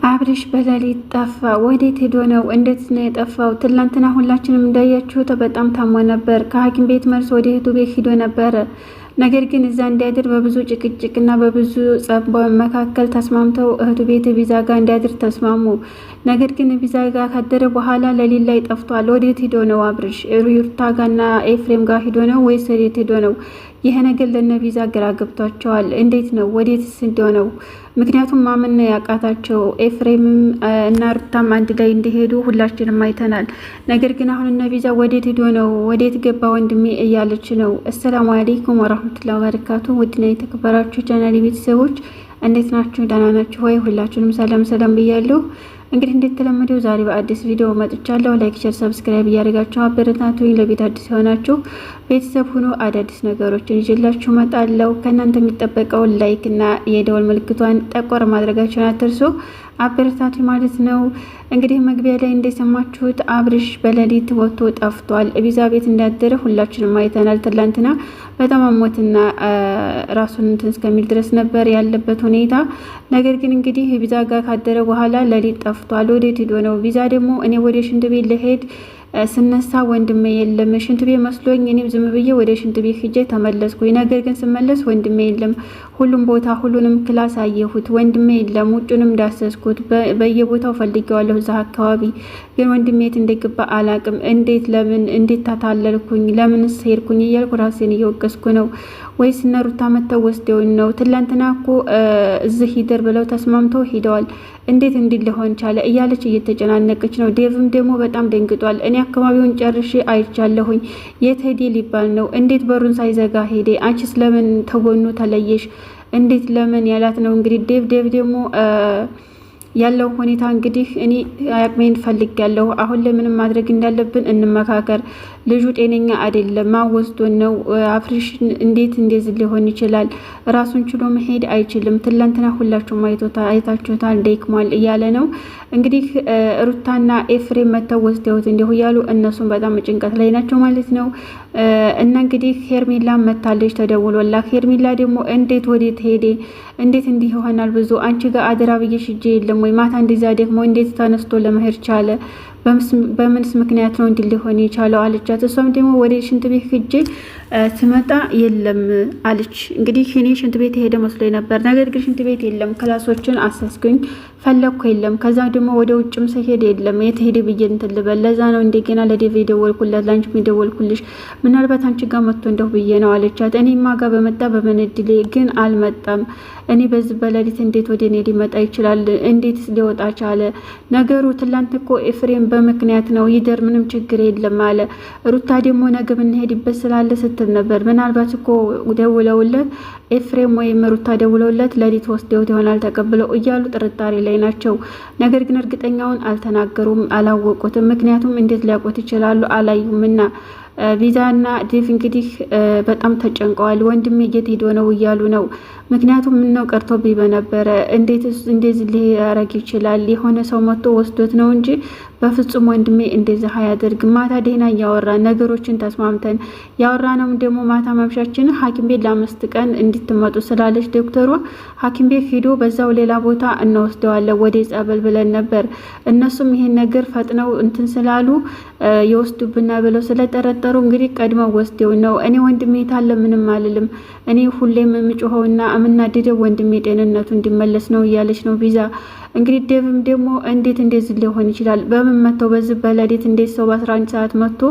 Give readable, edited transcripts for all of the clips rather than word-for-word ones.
አብርሽ በሌሊት ጠፋ። ወዴት ሄዶ ነው? እንዴት ነው የጠፋው? ትላንትና ሁላችንም እንዳያችሁት በጣም ታሞ ነበር። ከሐኪም ቤት መልስ ወደ እህቱ ቤት ሄዶ ነበረ። ነገር ግን እዛ እንዲያድር በብዙ ጭቅጭቅና በብዙ ጸብ መካከል ተስማምተው እህቱ ቤት ቪዛ ጋር እንዲያድር ተስማሙ። ነገር ግን ቪዛ ጋር ካደረ በኋላ ሌሊት ላይ ጠፍቷል። ወዴት ሄዶ ነው? አብርሽ ሩታ ጋርና ኤፍሬም ጋር ሄዶ ነው ወይስ ወዴት ሄዶ ነው? ይሄ ነገር ለነ ቪዛ ግራ ገብቷቸዋል። እንዴት ነው? ወዴትስ እንደሆነው? ምክንያቱም ማመን ያቃታቸው ኤፍሬምም እና ሩታም አንድ ላይ እንዲሄዱ ሁላችንም አይተናል። ነገር ግን አሁን እነ ቪዛ ወዴት ሄዶ ነው? ወዴት ገባ ወንድሜ እያለች ነው። አሰላሙ አለይኩም ወራህመቱላሂ ወበረካቱ። ውድና የተከበራችሁ ቻናል ቤተሰቦች እንዴት ናችሁ? ደህና ናችሁ ወይ? ሁላችሁንም ሰላም ብያለሁ። እንግዲህ እንደተለመደው ዛሬ በአዲስ ቪዲዮ መጥቻለሁ። ላይክ፣ ሼር፣ ሰብስክራይብ እያደረጋችሁ አበረታቱኝ። ለቤት አዲስ ሆናችሁ ቤተሰብ ሆኖ አዳዲስ ነገሮችን ይዤላችሁ እመጣለሁ። ከእናንተ የሚጠበቀው ላይክ እና የደወል ምልክቷን ጠቆር ማድረጋችሁን አትርሱ። አበረታቱ ማለት ነው። እንግዲህ መግቢያ ላይ እንደሰማችሁት አብርሽ በሌሊት ወጥቶ ጠፍቷል። ቪዛ ቤት እንዳደረ ሁላችንም አይተናል። ትላንትና በጣም አሞትና ራሱን እንትን እስከሚል ድረስ ነበር ያለበት ሁኔታ። ነገር ግን እንግዲህ ቪዛ ጋር ካደረ በኋላ ሌሊት ጠፍቷል። ወዴት ሄዶ ነው? ቪዛ ደግሞ እኔ ወደ ሽንት ቤት ልሄድ ስነሳ ወንድሜ የለም። ሽንት ቤት መስሎኝ እኔም ዝም ብዬ ወደ ሽንት ቤት ሂጄ ተመለስኩኝ። ነገር ግን ስመለስ ወንድሜ የለም። ሁሉም ቦታ ሁሉንም ክላስ አየሁት፣ ወንድሜ የለም። ውጩንም ዳሰስኩት፣ በየቦታው ፈልጌዋለሁ እዛ አካባቢ፣ ግን ወንድሜ የት እንደገባ አላቅም። እንዴት ታታለልኩኝ? ለምንስ ሄድኩኝ? እያልኩ ራሴን እየወቀስኩ ነው። ወይስ እነ ሩታ መተው ወስደውን ነው? ትላንትና እኮ እዚህ ሂደር ብለው ተስማምተው ሂደዋል። እንዴት እንዲህ ሊሆን ቻለ? እያለች እየተጨናነቀች ነው። ዴቭም ደግሞ በጣም ደንግጧል። እኔ አካባቢውን ጨርሼ አይቻለሁኝ። የት ሄዴ ሊባል ነው? እንዴት በሩን ሳይዘጋ ሄዴ? አንቺስ ለምን ተጎኑ ተለየሽ? እንዴት ለምን ያላት ነው። እንግዲህ ዴቭ ደግሞ ያለው ሁኔታ እንግዲህ እኔ አቅሜን ፈልጌያለሁ። አሁን ላይ ምንም ማድረግ እንዳለብን እንመካከር። ልጁ ጤነኛ አይደለም። ማወስዶን ነው። አብርሽ እንዴት እንደዚህ ሊሆን ይችላል? ራሱን ችሎ መሄድ አይችልም። ትላንትና ሁላችሁም አይታችሁታል። ደክሟል እያለ ነው እንግዲህ ሩታና ኤፍሬም መተው ወስደውት እንዲሁ እያሉ እነሱም በጣም ጭንቀት ላይ ናቸው ማለት ነው። እና እንግዲህ ሄርሜላ መታለች ተደውሎላት። ሄርሜላ ደግሞ እንዴት ወዴት ሄዴ? እንዴት እንዲህ ይሆናል? ብዙ አንቺ ጋር አደራ ብዬሽ ሂጄ የለም ወይ? ማታ እንደዛ ደግሞ እንዴት ተነስቶ ለመሄድ ቻለ? በምንስ ምክንያት ነው እንዲህ ሊሆን የቻለው አለቻት። እሷም ደግሞ ወደ ሽንት ቤት ሂጄ ስመጣ የለም አለች። እንግዲህ እኔ ሽንት ቤት የሄደ መስሎ ነበር፣ ነገር ግን ሽንት ቤት የለም። ክላሶችን አሳስኩኝ ፈለግኩ የለም። ከዛ ደግሞ ወደ ውጭም ስሄድ የለም። የት ሄደ ብዬ እንትን ልበል? ለዛ ነው እንደገና ለዴቭ የደወልኩለት፣ ለአንቺ የደወልኩልሽ ምናልባት አንቺ ጋር መጥቶ እንደው ብዬ ነው አለቻት። እኔማ ጋር በመጣ በመነድሌ ግን አልመጣም። እኔ በዚህ በሌሊት እንዴት ወደ እኔ ሊመጣ ይችላል? እንዴትስ ሊወጣ ቻለ? ነገሩ ትላንት እኮ ኤፍሬም በምክንያት ነው ይደር፣ ምንም ችግር የለም አለ። ሩታ ደግሞ ነገ ብንሄድበት ስላለ ስትል ነበር። ምናልባት እኮ ደውለውለት ኤፍሬም ወይም ሩታ ደውለውለት ሌሊት ወስደውት ይሆናል ተቀብለው እያሉ ጥርጣሬ ላይ ናቸው። ነገር ግን እርግጠኛውን አልተናገሩም፣ አላወቁትም። ምክንያቱም እንዴት ሊያውቁት ይችላሉ? አላዩምና ቪዛና ዴቭ እንግዲህ በጣም ተጨንቀዋል። ወንድሜ የት ሄዶ ነው እያሉ ነው። ምክንያቱም ምነው ቀርቶብኝ በነበረ እንደዚህ ሊያረግ ይችላል? የሆነ ሰው መጥቶ ወስዶት ነው እንጂ በፍጹም ወንድሜ እንደዚህ አያደርግም። ማታ ደህና እያወራ ነገሮችን ተስማምተን ያወራ ነው። ደግሞ ማታ ማምሻችን ሐኪም ቤት ለ5 ቀን እንድትመጡ ስላለች ዶክተሯ ሐኪም ቤት ሄዶ በዛው ሌላ ቦታ እንወስደዋለን ወደ ጸበል ብለን ነበር። እነሱም ይሄን ነገር ፈጥነው እንትን ስላሉ የወስዱብና ብለው ስለጠረጠሩ እንግዲህ ቀድመው ወስደው ነው። እኔ ወንድሜ ታለ ምንም አልልም። እኔ ሁሌም የምጮኸውና የምናደደው ወንድሜ ጤንነቱ እንዲመለስ ነው እያለች ነው ቪዛ። እንግዲህ ዴቭም ደግሞ እንዴት እንደዚህ ሊሆን ይችላል? በምን መተው በዚህ በሌሊት እንዴት ሰው በ11 ሰዓት መጥቶ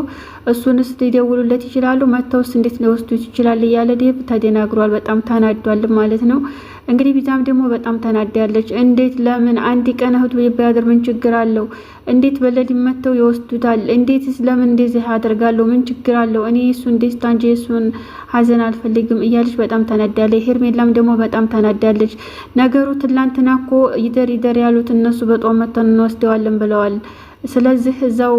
እሱንስ ሊደውሉለት ይችላሉ? መተውስ እንዴት ሊወስዱት ይችላል? እያለ ዴቭ ተደናግሯል። በጣም ተናዷል ማለት ነው። እንግዲህ ቪዛም ደግሞ በጣም ተናዳለች። እንዴት ለምን አንድ ቀን እህቱ ቢያድር ምን ችግር አለው? እንዴት በሌሊት መተው ይወስዱታል? እንዴትስ ለምን እንደዚህ ያደርጋለሁ? ምን ችግር አለው? እኔ እሱን ደስታ እንጂ እሱን ሀዘን አልፈልግም እያለች በጣም ተናዳለች። ሄርሜላም ደግሞ በጣም ተናዳለች። ነገሩ ትላንትና እኮ ይደር ያሉት እነሱ በጦር መተን እንወስደዋለን ብለዋል። ስለዚህ እዛው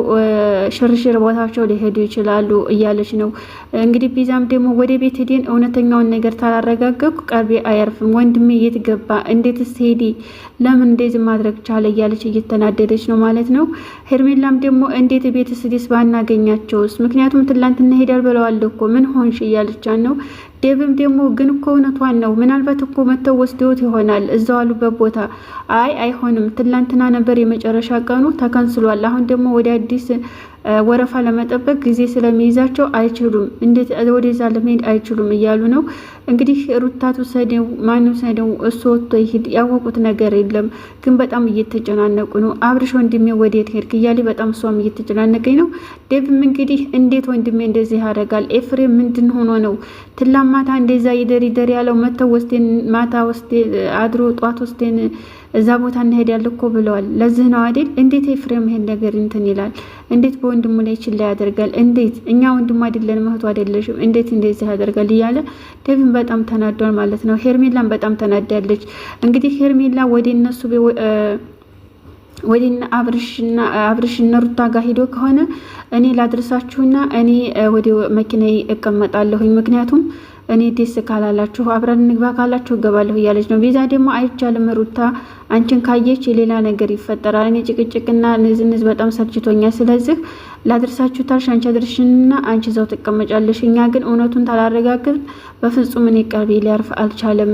ሽርሽር ቦታቸው ሊሄዱ ይችላሉ እያለች ነው። እንግዲህ ቢዛም ደግሞ ወደ ቤት ሄደን እውነተኛውን ነገር ታላረጋገኩ ቀርቤ አያርፍም። ወንድሜ የት ገባ? እንዴትስ ሄዲ? ለምን እንደዚህ ማድረግ ቻለ? እያለች እየተናደደች ነው ማለት ነው። ሄርሜላም ደግሞ እንዴት ቤትስ ዲስ ባናገኛቸውስ? ምክንያቱም ትላንትና ሄዳል ብለዋል እኮ ምን ሆንሽ? እያለቻት ነው። ዴቭም ደግሞ ግን እኮ እውነቷን ነው፣ ምናልባት እኮ መተው ወስደውት ይሆናል እዛው አሉበት ቦታ። አይሆንም፣ ትላንትና ነበር የመጨረሻ ቀኑ ተከንስሏል። አሁን ደግሞ ወደ አዲስ ወረፋ ለመጠበቅ ጊዜ ስለሚይዛቸው አይችሉም፣ እንዴት ወደዛ ለመሄድ አይችሉም እያሉ ነው እንግዲህ። ሩታቱ ሰደው ማንም ሰደው እሱ ወጥቶ ይሄድ ያወቁት ነገር የለም፣ ግን በጣም እየተጨናነቁ ነው። አብርሽ ወንድሜ ወዴት ሄድክ እያለ በጣም እሷም እየተጨናነቀኝ ነው። ዴቭም እንግዲህ እንዴት ወንድሜ እንደዚህ ያደርጋል? ኤፍሬም ምንድን ሆኖ ነው? ትላንት ማታ እንደዛ ይደር ያለው መተው ወስደን ማታ ወስደን አድሮ ጧት ወስደን እዛ ቦታ እንሄድ ያለ እኮ ብለዋል። ለዚህ ነው አይደል? እንዴት ኤፍሬም ይሄን ነገር እንትን ይላል? እንዴት በወንድሙ ላይ ችላ ያደርጋል? እንዴት እኛ ወንድሙ አይደለንም እህቱ አይደለሽም? እንዴት እንደዚህ ያደርጋል? እያለ ዴቭን በጣም ተናዷል ማለት ነው። ሄርሜላን በጣም ተናዳለች። እንግዲህ ሄርሜላ ወደ እነሱ ወዲና አብርሽና ሩታ ጋር ሄዶ ከሆነ እኔ ላድርሳችሁና እኔ ወደ መኪናዬ እቀመጣለሁኝ፣ ምክንያቱም እኔ ደስ ካላላችሁ አብረን እንግባ ካላችሁ እገባለሁ እያለች ነው። ቤዛ ደግሞ አይቻልም ሩታ አንቺን ካየች የሌላ ነገር ይፈጠራል። እኔ ጭቅጭቅና ንዝንዝ በጣም ሰልችቶኛል። ስለዚህ ላድርሳችሁ ታልሽ አንቺ አድርሽንና አንቺ እዛው ትቀመጫለሽ። እኛ ግን እውነቱን ታላረጋግጥ በፍጹም እኔ ቀርቤ ሊያርፍ አልቻለም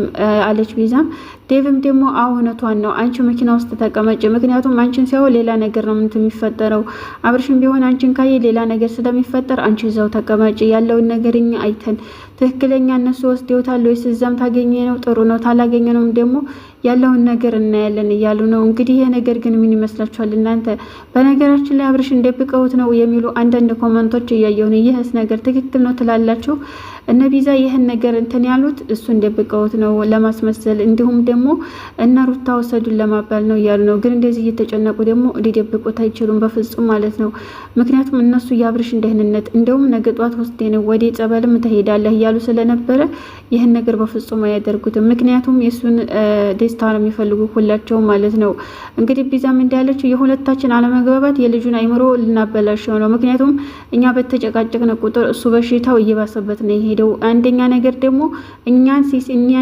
አለች ቤዛም። ዴቭም ደግሞ እውነቷን ነው፣ አንቺ መኪና ውስጥ ተቀመጭ፣ ምክንያቱም አንቺን ሲያው ሌላ ነገር ነው ምን የሚፈጠረው። አብርሽም ቢሆን አንቺን ካየ ሌላ ነገር ስለሚፈጠር አንቺ እዛው ተቀመጭ፣ ያለውን ነገር እኛ አይተን ትክክለኛ እነሱ ወስደውታል ወይስ እዛም ታገኘ ነው ጥሩ ነው፣ ታላገኘ ነው ደግሞ ያለውን ነገር እናያለን እያሉ ነው። እንግዲህ ይሄ ነገር ግን ምን ይመስላችኋል እናንተ? በነገራችን ላይ አብርሽን ደብቀውት ነው የሚሉ አንዳንድ ኮመንቶች እያየሁ ነው። ይህስ ነገር ትክክል ነው ትላላችሁ? እነ ቢዛ ይህን ነገር እንትን ያሉት እሱን ደብቀውት ነው ለማስመሰል፣ እንዲሁም ደግሞ እነ ሩታ ወሰዱን ለማባል ነው እያሉ ነው። ግን እንደዚህ እየተጨነቁ ደግሞ ሊደብቁት አይችሉም በፍጹም ማለት ነው። ምክንያቱም እነሱ የአብርሽን ደህንነት እንደውም ነገ ጧት ወስዴ ነው ወደ ጸበልም ትሄዳለህ እያሉ ስለነበረ ይህን ነገር በፍጹም አያደርጉትም። ምክንያቱም የእሱን ደስታ ነው የሚፈልጉ ሁላቸው ማለት ነው። እንግዲህ ቢዛም እንዳለችው የሁለታችን አለመግባባት የልጁን አይምሮ ልናበላሸው ነው። ምክንያቱም እኛ በተጨቃጨቅን ቁጥር እሱ በሽታው እየባሰበት ነው የሄደው። አንደኛ ነገር ደግሞ እኛን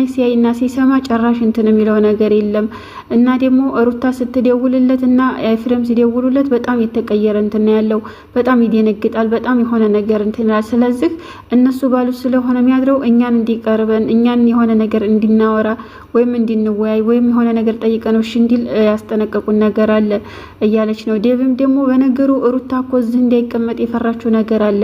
ሲያይና ሲሰማ ጨራሽ እንትን የሚለው ነገር የለም እና ደግሞ ሩታ ስትደውልለት እና ኤፍሬም ሲደውሉለት በጣም የተቀየረ እንትን ያለው በጣም ይደነግጣል። በጣም የሆነ ነገር እንትን ይላል። ስለዚህ እነሱ ባሉት ስለሆነ የሚያድረው እኛን እንዲቀርበን እኛን የሆነ ነገር እንዲናወራ ወይም እንድንወያይ ወይም የሆነ ነገር ጠይቀነው እሺ እንዲል ያስጠነቀቁን ነገር አለ እያለች ነው። ዴቭም ደግሞ በነገሩ ሩታ እኮ እዚህ እንዳይቀመጥ የፈራችው ነገር አለ፣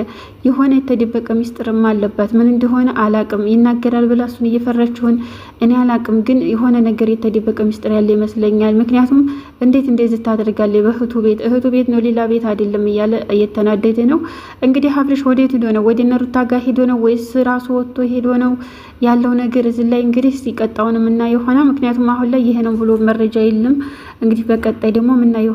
የሆነ የተደበቀ ሚስጥርም አለባት፣ ምን እንደሆነ አላቅም፣ ይናገራል ብላ እሱን እየፈራችሁን እኔ አላቅም፣ ግን የሆነ ነገር የተደበቀ ሚስጥር ያለ ይመስለኛል። ምክንያቱም እንዴት እንደዚህ ታደርጋለች? በእህቱ ቤት ነው ሌላ ቤት አይደለም እያለ እየተናደደ ነው። እንግዲህ አብርሽ ወዴት ሄዶ ነው? ወደ እነ ሩታ ጋር ሄዶ ነው ወይስ ራሱ ወጥቶ ሄዶ ነው ያለው ነገር እዚህ ላይ እንግዲህ ሲቀጣውን የምናየው ሆና። ምክንያቱም አሁን ላይ ይሄ ነው ብሎ መረጃ የለም። እንግዲህ በቀጣይ ደግሞ የምናየው